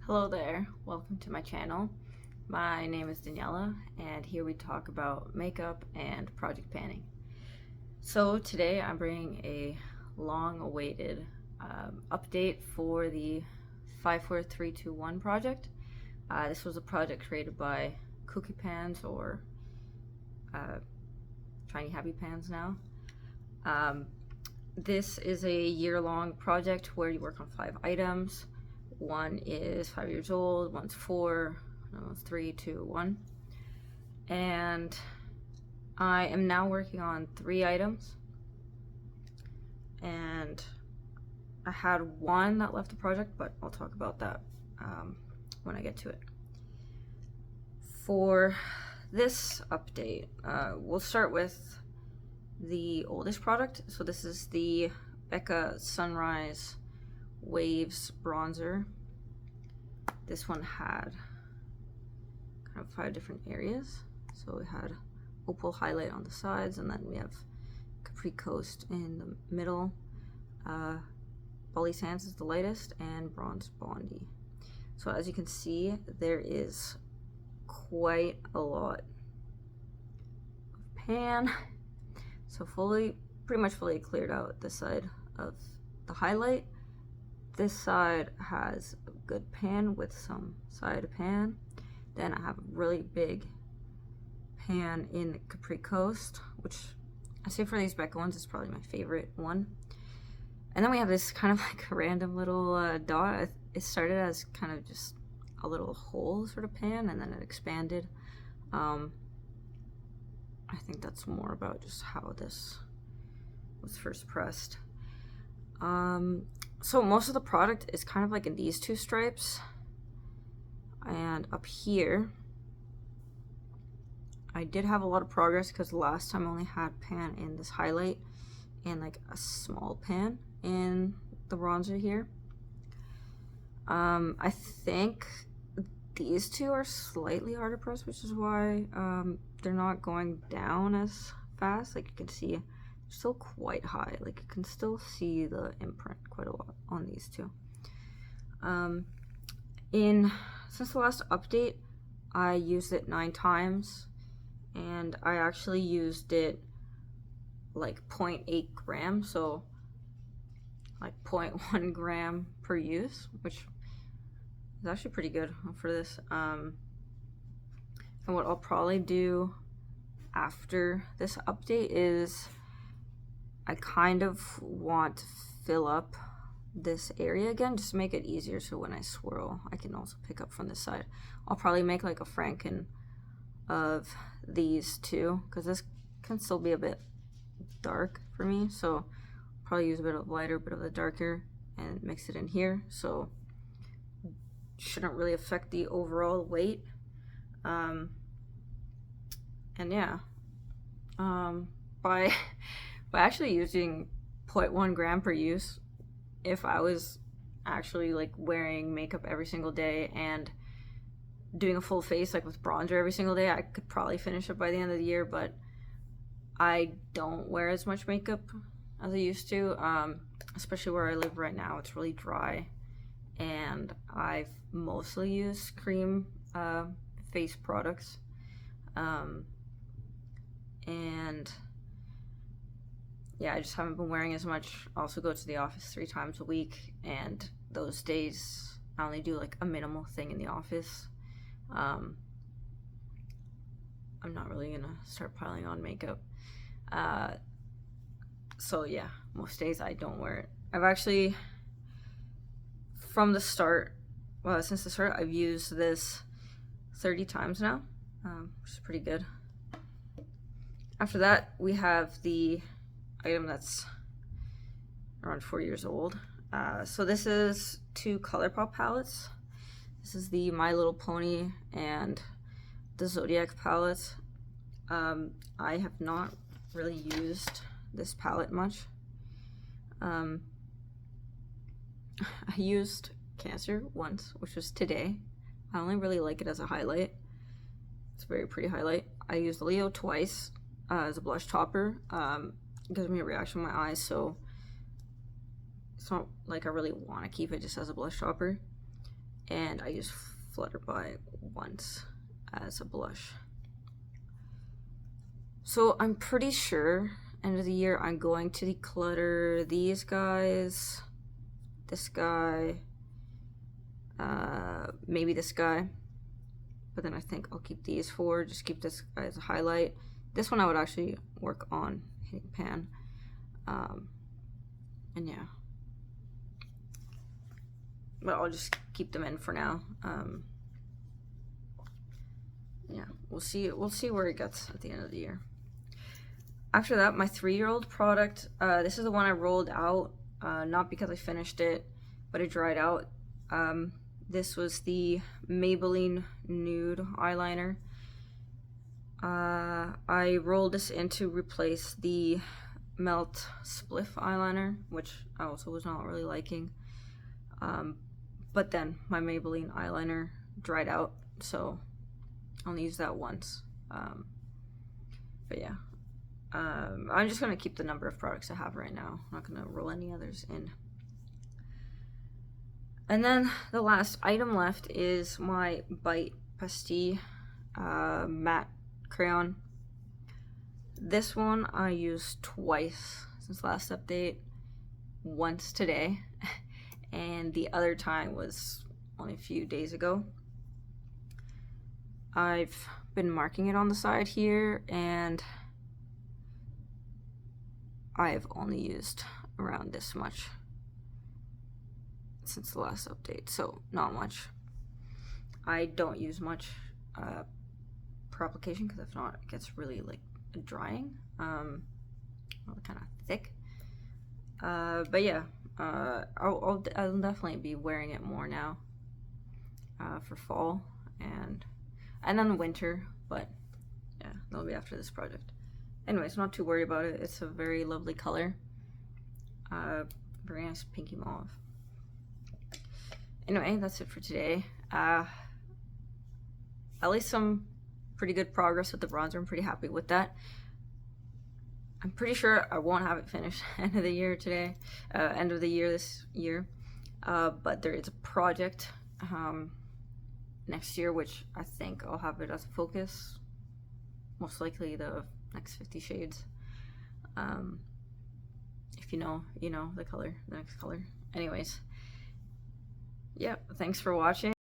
Hello there, welcome to my channel. My name is Daniela and here we talk about makeup and project panning. So today I'm bringing a long-awaited update for the 54321 project. This was a project created by Cookie Pans, or Tiny Happy Pans now. This is a year-long project where you work on 5 items. One is 5 years old, one's 4, one's 3, 2, 1. And I am now working on 3 items. And I had one that left the project, but I'll talk about that when I get to it. For this update, we'll start with the oldest product. So this is the Becca Sunrise Waves bronzer. This one had kind of 5 different areas. So we had opal highlight on the sides, and then we have Capri Coast in the middle. Bali Sands is the lightest, and Bronze Bondi. So as you can see, there is quite a lot of pan. So pretty much fully cleared out this side of the highlight. This side has a good pan with some side pan. Then I have a really big pan in the Capri Coast, which I say for these Becca ones is probably my favorite one. And then we have this kind of like a random little dot. It started as kind of just a little hole sort of pan, and then it expanded. I think that's more about just how this was first pressed. So most of the product is kind of like in these 2 stripes, and up here I did have a lot of progress because last time I only had pan in this highlight and like a small pan in the bronzer here. I think these 2 are slightly harder pressed, which is why they're not going down as fast. Like you can see, they're still quite high. Like you can still see the imprint quite a lot on these 2. Since the last update, I used it 9 times, and I actually used it like 0.8 grams, so like 0.1 gram per use, which is actually pretty good for this. And what I'll probably do after this update is I kind of want to fill up this area again just to make it easier, so when I swirl I can also pick up from this side. I'll probably make like a Franken of these 2 because this can still be a bit dark for me, so I'll probably use a bit of lighter, a bit of the darker, and mix it in here, so shouldn't really affect the overall weight. And yeah, by actually using 0.1 gram per use, if I was actually like wearing makeup every single day and doing a full face like with bronzer every single day, I could probably finish it by the end of the year. But I don't wear as much makeup as I used to, especially where I live right now. It's really dry, and I've mostly used cream face products, and yeah, I just haven't been wearing as much. I also go to the office 3 times a week, and those days I only do like a minimal thing in the office. I'm not really gonna start piling on makeup. So yeah, most days I don't wear it. I've actually, from the start, since the start, I've used this 30 times now, which is pretty good. After that, we have the item that's around 4 years old. So this is 2 ColourPop palettes. This is the My Little Pony and the Zodiac palette. I have not really used this palette much. I used Cancer once, which was today. I only really like it as a highlight. It's a very pretty highlight. I used Leo twice as a blush topper. It gives me a reaction in my eyes, so it's not like I really want to keep it just as a blush topper. and I use Flutterby once as a blush. So I'm pretty sure end of the year I'm going to declutter these guys, this guy, maybe this guy, but then I think I'll keep these four, just keep this guy as a highlight. This one I would actually work on hitting pan, and yeah, but I'll just keep them in for now. Yeah, we'll see where it gets at the end of the year. After that, my 3-year-old product, this is the one I rolled out, not because I finished it, but it dried out. This was the Maybelline Nude eyeliner. I rolled this in to replace the Melt Spliff eyeliner, which I also was not really liking. But then my Maybelline eyeliner dried out, so I only used that once. But yeah. I'm just going to keep the number of products I have right now. I'm not going to roll any others in. And then the last item left is my Bite Pastille matte crayon. This one I used twice since last update. Once today, and the other time was only a few days ago. I've been marking it on the side here, and I've only used around this much since the last update, so not much. I don't use much per application because if not, it gets really like drying, kind of thick. But yeah, I'll definitely be wearing it more now for fall and then winter. But yeah, that'll be after this project. Anyways, not too worried about it. It's a very lovely color. Very nice pinky mauve. Anyway, that's it for today. At least some pretty good progress with the bronzer. I'm pretty happy with that. I'm pretty sure I won't have it finished end of the year today, end of the year this year. But there is a project next year, which I think I'll have it as a focus. Most likely the next 50 Shades. If you know the color, the next color. Anyways, yeah, thanks for watching.